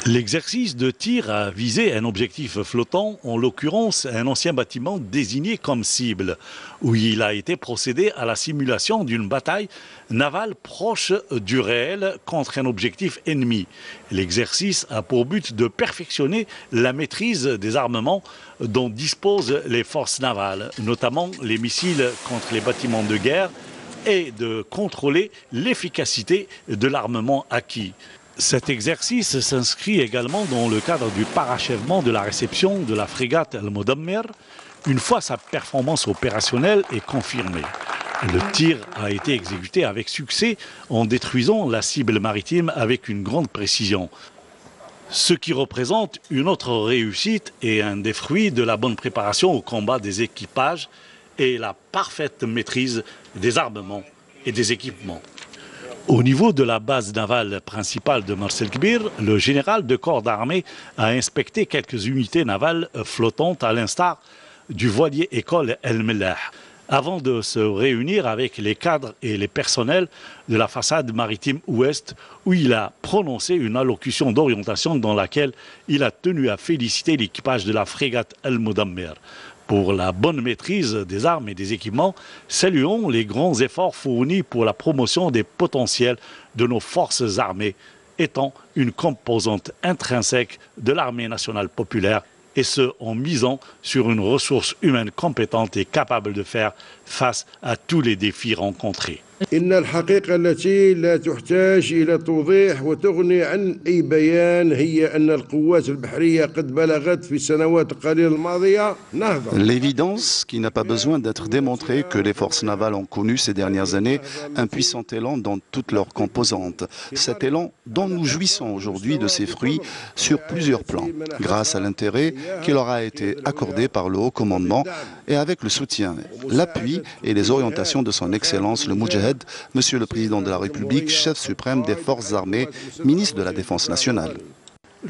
L'exercice de tir a visé un objectif flottant, en l'occurrence un ancien bâtiment désigné comme cible, où il a été procédé à la simulation d'une bataille navale proche du réel contre un objectif ennemi. L'exercice a pour but de perfectionner la maîtrise des armements dont disposent les forces navales, notamment les missiles contre les bâtiments de guerre, et de contrôler l'efficacité de l'armement acquis. Cet exercice s'inscrit également dans le cadre du parachèvement de la réception de la frégate El Modammir, une fois sa performance opérationnelle est confirmée. Le tir a été exécuté avec succès en détruisant la cible maritime avec une grande précision, ce qui représente une autre réussite et un des fruits de la bonne préparation au combat des équipages et la parfaite maîtrise des armements et des équipements. Au niveau de la base navale principale de Mers El Kbir, le général de corps d'armée a inspecté quelques unités navales flottantes à l'instar du voilier école El Mellah, avant de se réunir avec les cadres et les personnels de la façade maritime ouest, où il a prononcé une allocution d'orientation dans laquelle il a tenu à féliciter l'équipage de la frégate El Modammir pour la bonne maîtrise des armes et des équipements. Saluons les grands efforts fournis pour la promotion des potentiels de nos forces armées, étant une composante intrinsèque de l'armée nationale populaire, et ce en misant sur une ressource humaine compétente et capable de faire face à tous les défis rencontrés. إن الحقيقة التي لا تحتاج إلى توضيح وتغني عن أي بيان هي أن القوات البحرية قد بلغت في السنوات القليلة الماضية نهضة. L'évidence qui n'a pas besoin d'être démontrée que les forces navales ont connu ces dernières années un puissant élan dans toutes leurs composantes. Cet élan dont nous jouissons aujourd'hui de ses fruits sur plusieurs plans, grâce à l'intérêt qui leur a été accordé par le haut commandement et avec le soutien, l'appui et les orientations de son Excellence le Moudjahid, Monsieur le Président de la République, chef suprême des forces armées, ministre de la Défense nationale.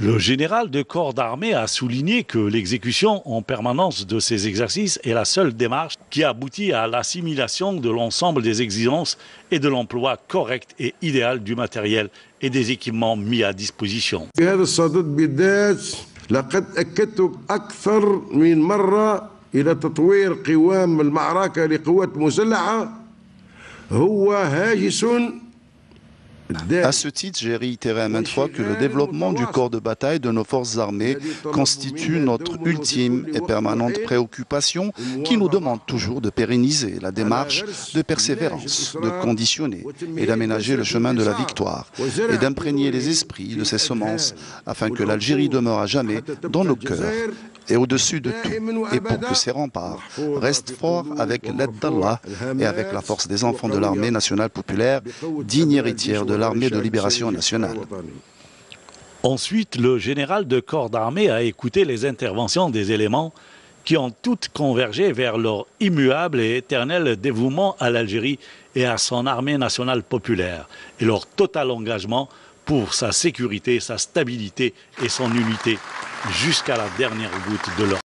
Le général de corps d'armée a souligné que l'exécution en permanence de ces exercices est la seule démarche qui aboutit à l'assimilation de l'ensemble des exigences et de l'emploi correct et idéal du matériel et des équipements mis à disposition. لقد أكدت أكثر من مرة إلى تطوير قوام المعركة لقوات مسلحة هو هاجس. À ce titre, j'ai réitéré maintes fois que le développement du corps de bataille de nos forces armées constitue notre ultime et permanente préoccupation qui nous demande toujours de pérenniser la démarche de persévérance, de conditionner et d'aménager le chemin de la victoire et d'imprégner les esprits de ces semences afin que l'Algérie demeure à jamais dans nos cœurs et au-dessus de tout, et pour que ces remparts restent forts avec l'aide d'Allah et avec la force des enfants de l'armée nationale populaire, digne héritière de l'armée de libération nationale. Ensuite, le général de corps d'armée a écouté les interventions des éléments qui ont toutes convergé vers leur immuable et éternel dévouement à l'Algérie et à son armée nationale populaire, et leur total engagement pour sa sécurité, sa stabilité et son unité jusqu'à la dernière goutte de leur